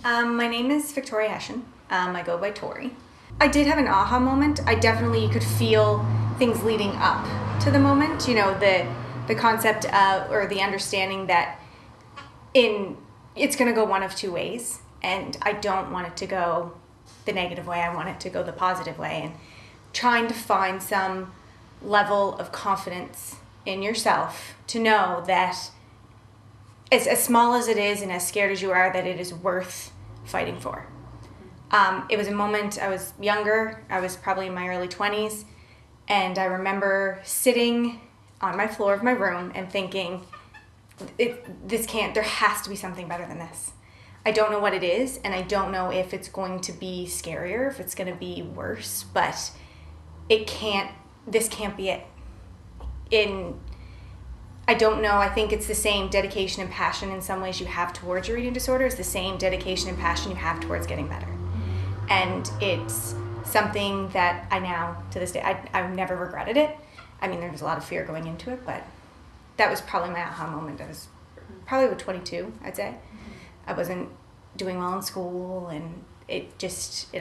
My name is Victoria Hessian. I go by Tori. I did have an aha moment. You could feel things leading up to the moment. The concept of, or the understanding that it's going to go one of two ways, and I don't want it to go the negative way. I want it to go the positive way, and trying to find some level of confidence in yourself to know that as small as it is and as scared as you are, that it is worth fighting for. It was a moment, I was younger, I was probably in my early 20s, and I remember sitting on my floor of my room and thinking, there has to be something better than this. I don't know what it is, and I don't know if it's going to be scarier, if it's going to be worse, but this can't be it. I don't know, I think it's the same dedication and passion in some ways you have towards your eating disorder is the same dedication and passion you have towards getting better. And it's something that I now, to this day, I've never regretted it. I mean, there was a lot of fear going into it, but that was probably my aha moment. I was probably about 22, I'd say. I wasn't doing well in school, and it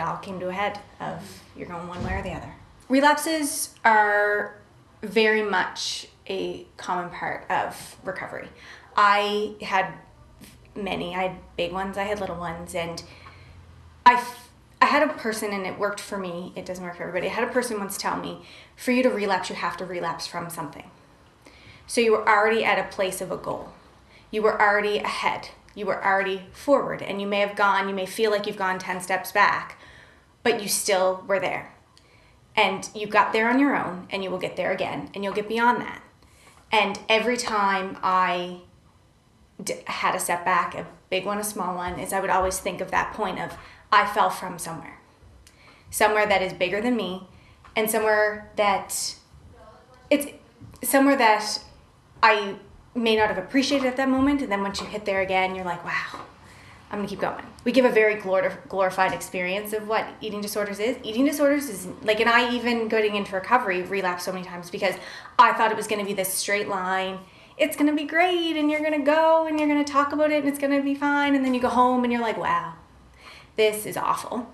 all came to a head of you're going one way or the other. Relapses are very much a common part of recovery. I had many. I had big ones, I had little ones, and I had a person, and it worked for me, it doesn't work for everybody. I had a person once tell me, for you to relapse, you have to relapse from something. So you were already at a place of a goal. You were already ahead. You were already forward, and you may feel like you've gone 10 steps back, but you still were there. And you got there on your own, and you will get there again, and you'll get beyond that. And every time I had a setback, a big one, a small one, I would always think of that point of, I fell from somewhere that is bigger than me, and somewhere that I may not have appreciated at that moment, and then once you hit there again, you're like, wow, I'm gonna keep going. We give a very glorified experience of what eating disorders is. Eating disorders is like, and I even going into recovery relapsed so many times because I thought it was gonna be this straight line. It's gonna be great, and you're gonna go, and you're gonna talk about it, and it's gonna be fine, and then you go home, and you're like, wow, this is awful.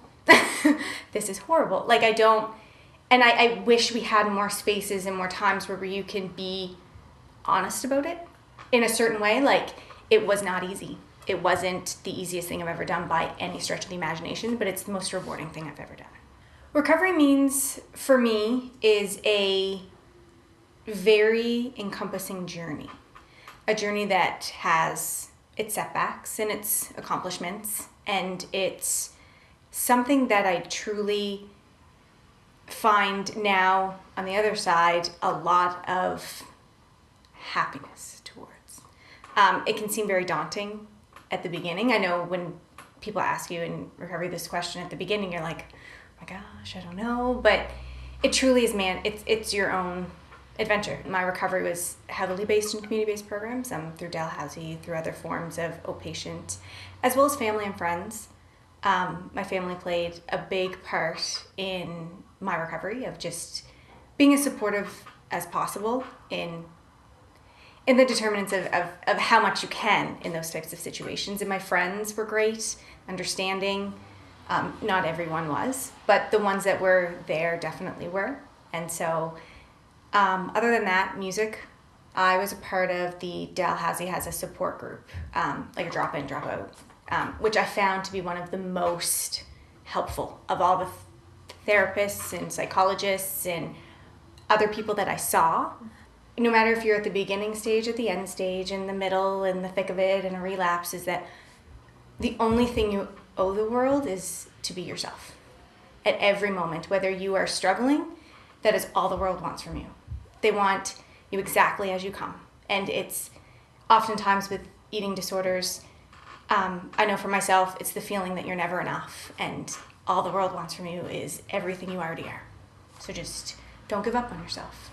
This is horrible. Like, I wish we had more spaces and more times where you can be honest about it in a certain way. Like, it was not easy. It wasn't the easiest thing I've ever done by any stretch of the imagination, but it's the most rewarding thing I've ever done. Recovery means, for me, is a very encompassing journey. A journey that has its setbacks and its accomplishments, and it's something that I truly find now, on the other side, a lot of happiness towards. It can seem very daunting at the beginning. I know when people ask you in recovery this question at the beginning, you're like, oh my gosh, I don't know. But it truly is, it's your own adventure. My recovery was heavily based in community-based programs, through Dalhousie, through other forms of outpatient, as well as family and friends. My family played a big part in my recovery of just being as supportive as possible in the determinants of how much you can in those types of situations. And my friends were great, understanding. Not everyone was, but the ones that were there definitely were. And so, other than that, music. I was a part of the Dalhousie has a support group, like a drop-in, drop-out, which I found to be one of the most helpful of all the therapists and psychologists and other people that I saw. No matter if you're at the beginning stage, at the end stage, in the middle, in the thick of it, in a relapse, is that the only thing you owe the world is to be yourself. At every moment, whether you are struggling, that is all the world wants from you. They want you exactly as you come. And it's oftentimes with eating disorders, I know for myself, it's the feeling that you're never enough, and all the world wants from you is everything you already are. So just don't give up on yourself.